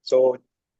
सो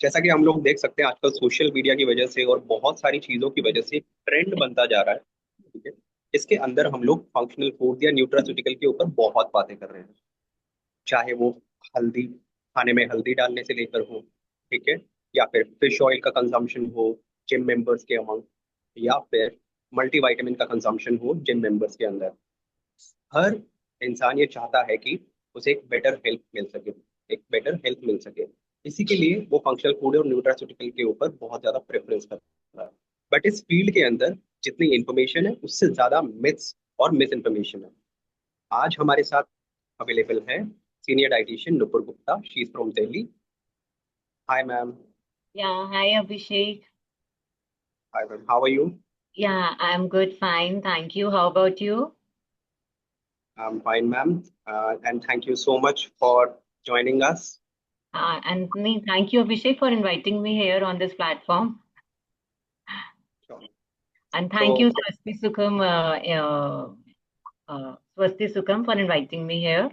जैसा कि हम लोग देख सकते हैं आजकल सोशल मीडिया की वजह से और बहुत सारी चीजों की वजह से ट्रेंड बनता जा रहा है। ठीक है। इसके अंदर हम लोग फंक्शनल फूड या न्यूट्रास्यूटिकल के ऊपर बहुत बातें कर रहे हैं। चाहे वो हल्दी, खाने में हल्दी डालने से लेकर हो, ठीक है, या फिर फिश ऑयल का कंजम्पशन हो जिम मेंबर्स के अमंग, या फिर मल्टीविटामिन का कंजम्पशन हो जिम मेंबर्स के अंदर। हर इंसान ये चाहता है कि उसे एक बेटर हेल्थ मिल सके, एक बेटर हेल्थ मिल सके। इसी के लिए वो फंक्शनल फूड और न्यूट्रास्यूटिकल के ऊपर बहुत ज्यादा प्रेफरेंस करता है। बट इस फील्ड के अंदर जितनी इंफॉर्मेशन है उससे ज्यादा मिथ्स और मिस इन्फॉर्मेशन है। आज हमारे साथ अवेलेबल है senior dietitian Nupur Gupta, she is from Delhi. Hi ma'am. Yeah, hi Abhishek. Hi ma'am, how are you? Yeah, I'm good, fine. Thank you. How about you? I am fine ma'am, and thank you so much for joining us. Thank you, Abhishek, for inviting me here on this platform. And thank you, So, Swasti Sukham, for inviting me here.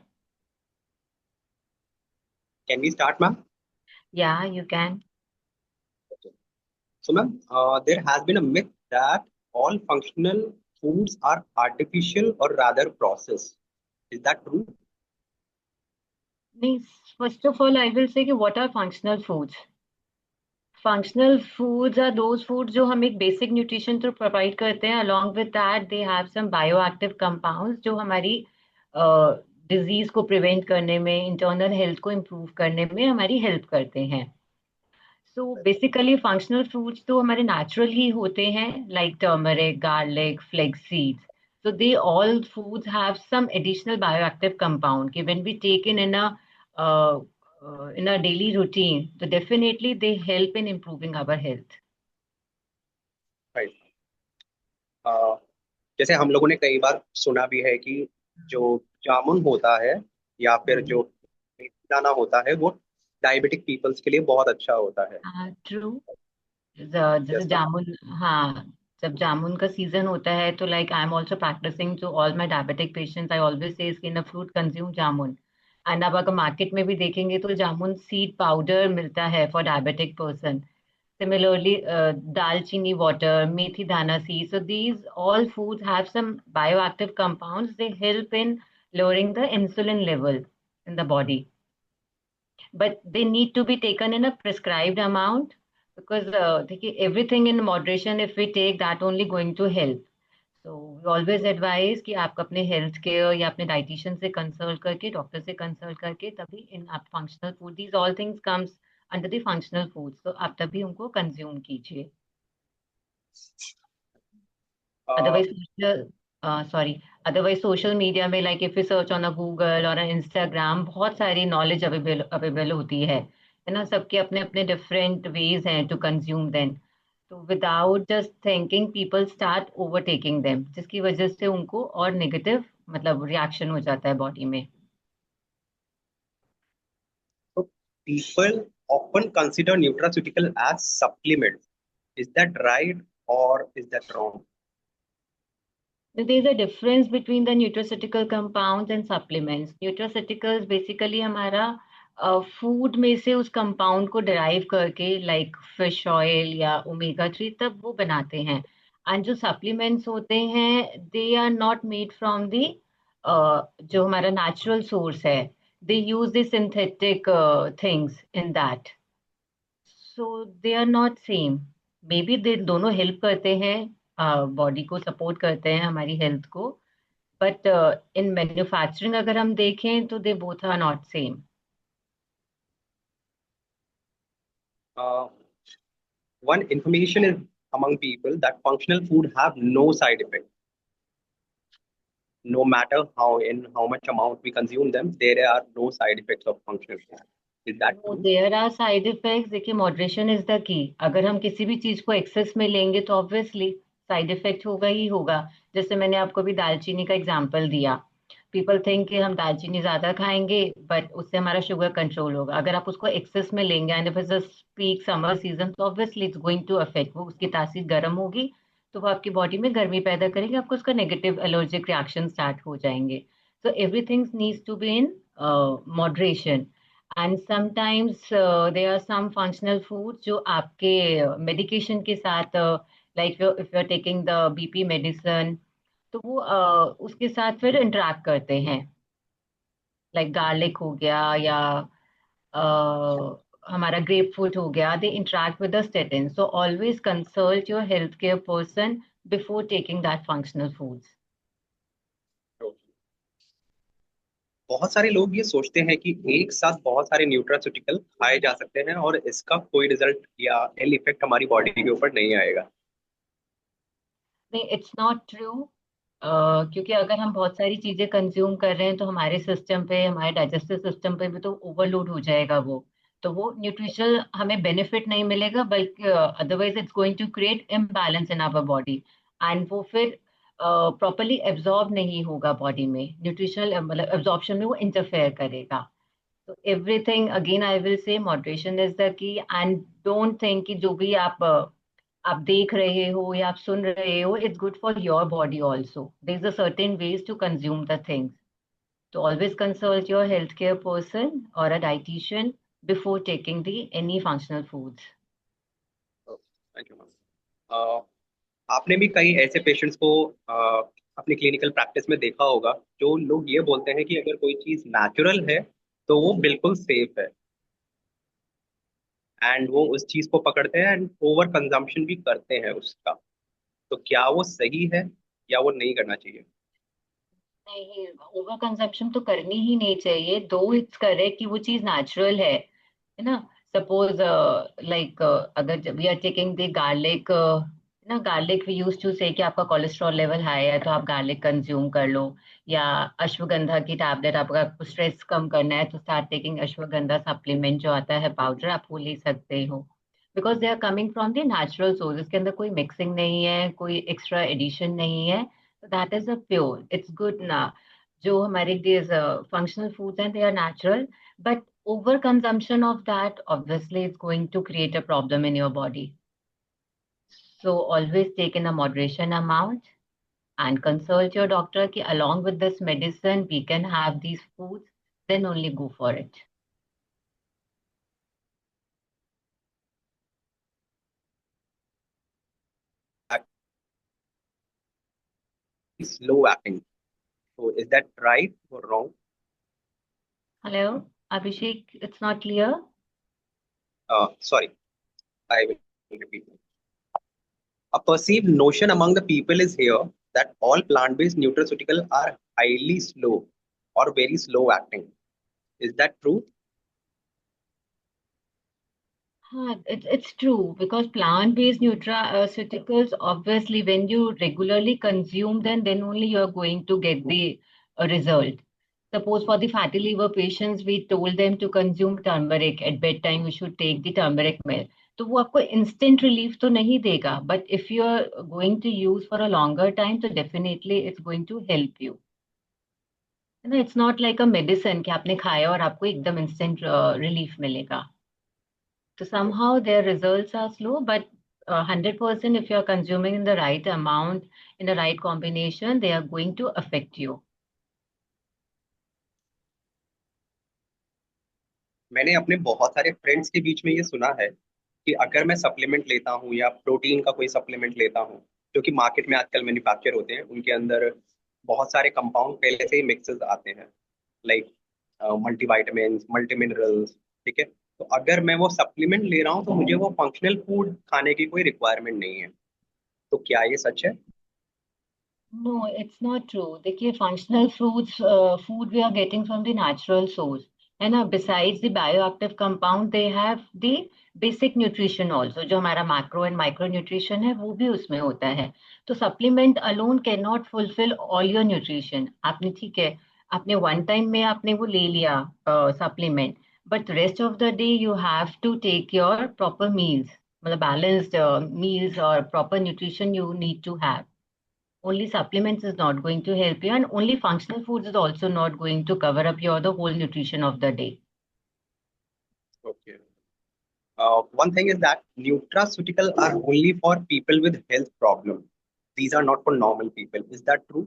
can we start, ma'am? Yeah, you can. So, ma'am, there has been a myth that all functional foods are artificial or rather processed. Is that true? Means, first of all, I will say कि what are functional foods? Functional foods are those foods जो हम एक basic nutrition तो provide करते हैं. Along with that, they have some bioactive compounds जो हमारी disease को प्रिवेंट करने में, इंटरनल हेल्थ को इम्प्रूव करने में हमारी हेल्प करते हैं. सो बेसिकली फंक्शनल फूड्स तो हमारे नेचुरल ही होते हैं, like turmeric, garlic, flax seeds. So they all foods have some additional bioactive compound. Okay, when we take uh, in a daily routine, so definitely they help in improving our health. Right. Uh, जैसे हम लोगों ने कई बार सुना भी है कि जो जामुन होता है या फिर जो दाना होता है वो डायबिटिक पीपल्स के लिए बहुत अच्छा होता है। ट्रू. जैसे यस मैम। जामुन. हाँ. जब जामुन का सीजन होता है तो like I am also practising to all my diabetic patients, I always say in a fruit consume jamun. And अब अगर मार्केट में भी देखेंगे तो जामुन सीड पाउडर मिलता है for diabetic person. Similarly, dalchini water, methi dana seeds. So these all foods have some bioactive compounds. They help in lowering the insulin level in the body, but they need to be taken in a prescribed amount, because देखिए, everything in moderation, if we take that only going to help. So we always advise कि आप अपने health care या अपने dietitian से consult करके, doctor से consult करके तभी इन आप functional food, these all things comes under the functional foods, तो आप तभी उनको कंज्यूम कीजिए. uh, otherwise sorry, otherwise social media में, like if you search on a Google और इंस्टाग्राम, बहुत सारी नॉलेज अवेलेबल अवेलेबल होती है ना. सबके अपने अपने डिफरेंट वेज हैं टू कंज्यूम देम. तो without just thinking people start overtaking them, जिसकी वजह से उनको और नेगेटिव मतलब रिएक्शन हो जाता है बॉडी में. so people often consider nutraceutical as supplements. Is that right or is that wrong? There is a difference between the nutraceutical compounds and supplements. Nutraceuticals basically हमारा फूड में से उस कंपाउंड को डिराइव करके, लाइक फिश ऑयल या omega 3, तब वो बनाते हैं. एंड जो सप्लीमेंट्स होते हैं, they are not made from the जो हमारा नेचुरल सोर्स है. They use the synthetic things in that. So they are not same. Maybe they दोनों हेल्प करते हैं, बॉडी को सपोर्ट करते हैं, हमारी हेल्थ को. बट इन मैन्युफैक्चरिंग अगर हम देखें तो they both are not same. Uh, one information is among people that functional food have no side effect. No matter how in how much amount we consume them, there are no side effects of functional food. Is that no, true? There are side effects. देखिए, moderation is the key. अगर हम किसी भी चीज को access में लेंगे तो ऑब्वियसली साइड इफेक्ट होगा ही होगा. जैसे मैंने आपको भी दालचीनी का एग्जांपल दिया. पीपल थिंक कि हम दालचीनी ज्यादा खाएंगे बट उससे हमारा शुगर कंट्रोल होगा. अगर आप उसको एक्सेस में लेंगे and if it's peak summer season, तो obviously it's going to affect. वो उसकी तासीर गर्म होगी, तो वो आपकी बॉडी में गर्मी पैदा करेंगे, आपको उसका नेगेटिव एलर्जिक रिएक्शन स्टार्ट हो जाएंगे. So everything needs to be in moderation. And sometimes there are some functional food जो आपके मेडिकेशन के साथ, like if you are taking the BP medicine, तो वो उसके साथ फिर इंटरेक्ट करते हैं, लाइक गार्लिक हो गया या हमारा ग्रेप फ्रूट हो गया, they interact with the statin, so always consult your health care person before taking that functional foods. बहुत सारे लोग ये सोचते हैं कि एक साथ बहुत सारे न्यूट्रास्यूटिकल खाए जा सकते हैं और इसका कोई रिजल्ट या इल इफेक्ट हमारी बॉडी के ऊपर नहीं आएगा। नहीं, इट्स नॉट ट्रू। क्योंकि अगर हम बहुत सारी चीजें कंज्यूम कर रहे हैं तो हमारे सिस्टम पे, हमारे डाइजेस्टिव सिस्टम पे भी तो ओवरलोड हो जाएगा वो, तो वो न्यूट्रिशनल हमें बेनिफिट नहीं मिलेगा, बल्कि otherwise it's going to create imbalance in our body, and वो फिर प्रॉपरली एब्जॉर्ब नहीं होगा बॉडी में, न्यूट्रिशनल मतलब एब्जॉर्प्शन में वो इंटरफेयर करेगा। तो everything again I will say moderation is the की, एंड डोंट थिंक कि जो भी आप देख रहे हो या आप सुन रहे हो, it's good for your body also, there is a certain ways to consume the things, तो always consult your health care person और a dietitian before taking the any functional foods. Thank you ma'am. आपने भी कई ऐसे patients को अपनी clinical practice में देखा होगा जो लोग ये बोलते हैं कि अगर कोई चीज नेचुरल है तो वो बिल्कुल सेफ है, एंड वो उस चीज को पकड़ते हैं एंड ओवर कंजम्पशन भी करते हैं उसका। तो क्या वो सही है या वो नहीं करना चाहिए? नहीं, ओवर कंजम्पशन तो करनी ही नहीं चाहिए, दो इट्स करेक्ट कि वो चीज नेचुरल है ना। सपोज लाइक अगर we are taking the garlic, ना garlic we use to say कि आपका कोलेस्ट्रॉल लेवल हाई है तो आप गार्लिक कंज्यूम कर लो, या अश्वगंधा की टैबलेट, आपका स्ट्रेस कम करना है तो स्टार्ट टेकिंग अश्वगंधा सप्लीमेंट जो आता है पाउडर, आप वो ले सकते हो, because they are coming from the natural source, इसके अंदर कोई मिक्सिंग नहीं है, कोई एक्स्ट्रा एडिशन नहीं है, that is a pure, it's good ना। जो हमारे दिस फंक्शनल फूड्स हैं, they are natural, but over consumption of that obviously is going to create a problem in your body, so always take in a moderation amount and consult your doctor ki along with this medicine we can have these foods, then only go for it. Slow acting. So is that right or wrong? Hello, Abhishek, it's not clear. Sorry, I will repeat. A perceived notion among the people is here that all plant-based nutraceuticals are highly slow or very slow acting. Is that true? It's true because plant-based nutraceuticals, obviously, when you regularly consume them, then only you're going to get the result. Suppose for the fatty liver patients, we told them to consume turmeric at bedtime. We should take the turmeric milk. तो वो आपको instant relief तो नहीं देगा, but if you are going to use for a longer time, तो definitely it's going to help you. है ना, it's not like a medicine कि आपने खाया और आपको एकदम instant relief मिलेगा. So somehow their results are slow, but 100% if you're consuming in the right amount, in the right combination, they are going to affect you. मैंने अपने बहुत सारे फ्रेंड्स के बीच में ये सुना है कि अगर मैं सप्लीमेंट लेता हूँ या प्रोटीन का कोई सप्लीमेंट लेता हूँ, जो कि मार्केट में आजकल मैन्युफैक्चर होते हैं, उनके अंदर बहुत सारे कंपाउंड पहले से ही मिक्सेस आते हैं, लाइक मल्टीविटामिन, मल्टी मिनरल्स। ठीक है, तो अगर मैं वो सप्लीमेंट ले रहा हूँ तो मुझे वो फंक्शनल फूड खाने की कोई रिक्वायरमेंट नहीं है। तो क्या ये सच है? No, it's not true. देखिए, functional fruits, food we are getting from the natural source. है ना, besides the bioactive compound, they have the basic nutrition also. जो हमारा macro and micro nutrition है, वो भी उसमें होता है. तो supplement alone cannot fulfill all your nutrition. आपने ठीक है, आपने one time में आपने वो ले लिया supplement, but rest of the day you have to take your proper meals. मतलब balanced meals or proper nutrition you need to have. Only supplements is not going to help you, and only functional foods is also not going to cover up your the whole nutrition of the day. Okay. One thing is that nutraceutical are only for people with health problem. These are not for normal people. Is that true?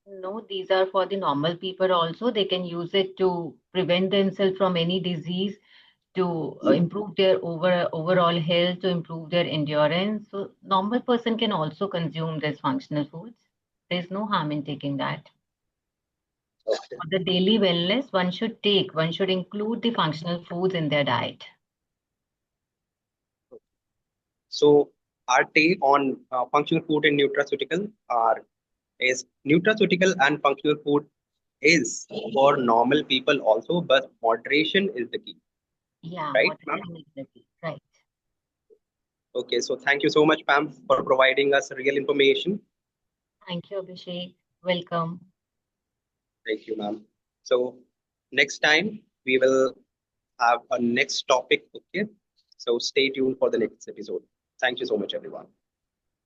No, these are for the normal people also. They can use it to prevent themselves from any disease, to improve their overall health, to improve their endurance. So normal person can also consume these functional foods. There's no harm in taking that. Okay. For the daily wellness, one should include the functional foods in their diet. So our take on functional food and nutraceutical are is nutraceutical and functional food is for normal people also, but moderation is the key, Yeah, right, ma'am? moderation is the key. Right. Okay, so thank you so much, Pam, for providing us real information. Thank you, Abhishek. Welcome. Thank you, ma'am. So next time we will have a next topic. Okay, so stay tuned for the next episode. Thank you so much, everyone.